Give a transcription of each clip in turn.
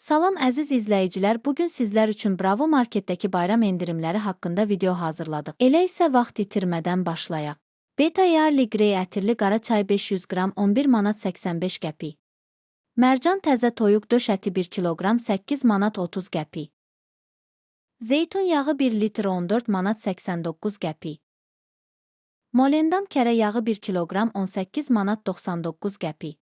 Salam əziz izləyicilər, bugün sizlər üçün Bravo Marketdəki bayram endirimləri haqqında video hazırladıq. Elə isə vaxt itirmədən başlayaq. Beta Yarli Grey ətirli qara çay 500 qram 11 manat 85 qəpik. Mərcan təzə toyuq döş əti 1 kiloqram 8 manat 30 qəpik. Zeytun yağı 1 litr 14 manat 89 qəpik. Molendam kərə yağı 1 kiloqram 18 manat 99 qəpik.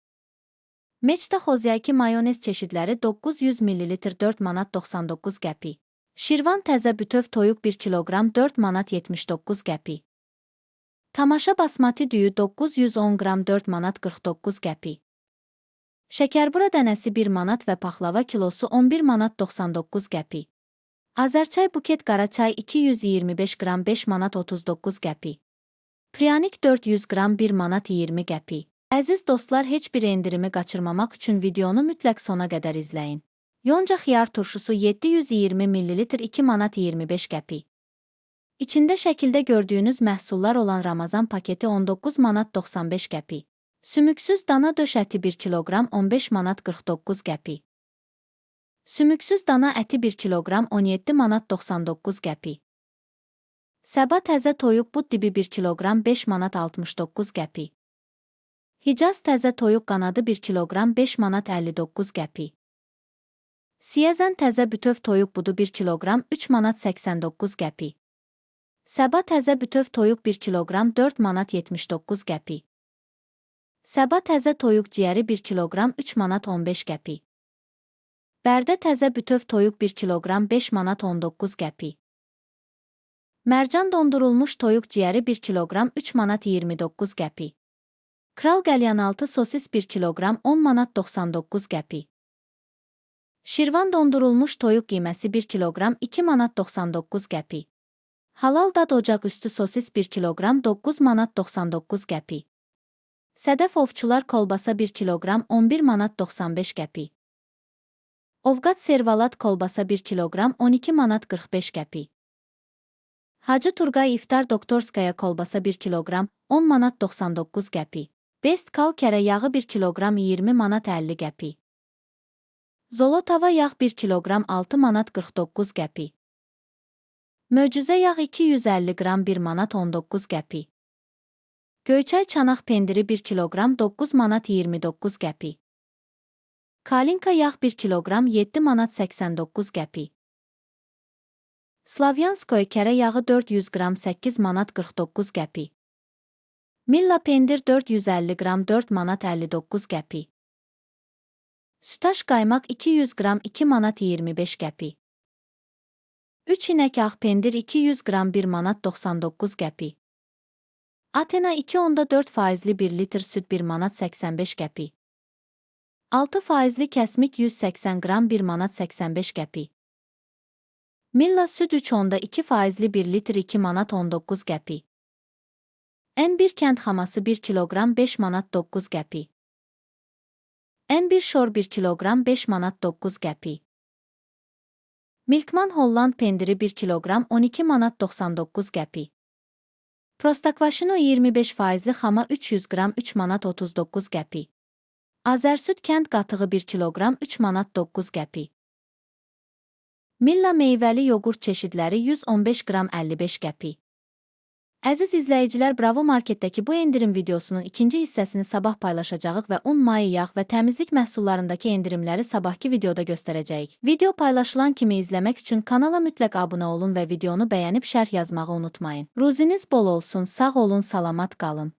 Meçta xozyaki mayonez çeşidləri 900 ml 4 manat 99 qəpik. Şirvan təzə bütöv toyuq 1 kiloqram 4 manat 79 qəpik. Tamaşa basmati düyü 910 qram 4 manat 49 qəpik. Şəkərbura dənəsi 1 manat və paxlava kilosu 11 manat 99 qəpik. Azərçay buket qara çay 225 qram 5 manat 39 qəpik. Pryanik 400 qram 1 manat 20 qəpik. Əziz dostlar, heç bir endirimi qaçırmamaq üçün videonu mütləq sona qədər izləyin. Yonca xiyar turşusu 720 ml 2 manat 25 qəpik. İçində şəkildə gördüyünüz məhsullar olan Ramazan paketi 19 manat 95 qəpik. Sümüksüz dana döş əti 1 kiloqram 15 manat 49 qəpik. Sümüksüz dana əti 1 kiloqram 17 manat 99 qəpik. Səba təzə toyuq but dibi 1 kiloqram 5 manat 69 qəpik. Hicaz təzə toyuq qanadı 1 kiloqram 5 manat 59 qəpik. Siyəzən təzə bütöv toyuq budu 1 kiloqram 3 manat 89 qəpik. Səba təzə bütöv toyuq 1 kiloqram 4 manat 79 qəpik. Səba təzə toyuq ciyəri 1 kiloqram 3 manat 15 qəpik. Bərdə təzə bütöv toyuq 1 kiloqram 5 manat 19 qəpik. Mərcan dondurulmuş toyuq ciyəri 1 kiloqram 3 manat 29 qəpik. Kral qəlyanaltı sosis 1 kiloqram 10 manat 99 qəpik. Şirvan dondurulmuş toyuq qiyməsi 1 kiloqram 2 manat 99 qəpik. Halal dad ocaq üstü sosis 1 kiloqram 9 manat 99 qəpik. Sədəf ovçular kolbasa 1 kiloqram 11 manat 95 qəpik. Ovqat servalat kolbasa 1 kiloqram 12 manat 45 qəpik. Hacı Turqay İftar Doktorskaya kolbasa 1 kiloqram 10 manat 99 qəpik. Best Cow kərə yağı 1 kiloqram 20 manat 50 qəpik. Zolotava yağ 1 kiloqram 6 manat 49 qəpik. Möcüzə yağ 250 qram 1 manat 19 qəpik. Göyçay çanaq pendiri 1 kiloqram 9 manat 29 qəpik. Kalinka yağ 1 kiloqram 7 manat 89 qəpik. Slavyanskoy kərə yağı 400 qram 8 manat 49 qəpik. Milla pendir 450 qram 4 manat 59 qəpik. Sütaş qaymaq 200 qram 2 manat 25 qəpik. 3 inək ağ pendir 200 qram 1 manat 99 qəpik. Atena 2,4 faizli 1 litr süt 1 manat 85 qəpik. 6 faizli kəsmik 180 qram 1 manat 85 qəpik. Milla süt 3,2 faizli 1 litr 2 manat 19 qəpik. M1 kənd xaması 1 kiloqram 5 manat 9 qəpik. M1 şor 1 kiloqram 5 manat 9 qəpik. Milkman Holland pendiri 1 kiloqram 12 manat 99 qəpik. Prostakvaşino 25 faizli xama 300 qram 3 manat 39 qəpik. Azərsüd kənd qatığı 1 kiloqram 3 manat 9 qəpik. Milla meyvəli yoğurt çeşidləri 115 qram 55 qəpik. Əziz izləyicilər, Bravo Marketdəki bu endirim videosunun ikinci hissəsini sabah paylaşacağıq və un, may, yağ və təmizlik məhsullarındakı endirimləri sabahki videoda göstərəcəyik. Video paylaşılan kimi izləmək üçün kanala mütləq abunə olun və videonu bəyənib şərh yazmağı unutmayın. Ruziniz bol olsun, sağ olun, salamat qalın.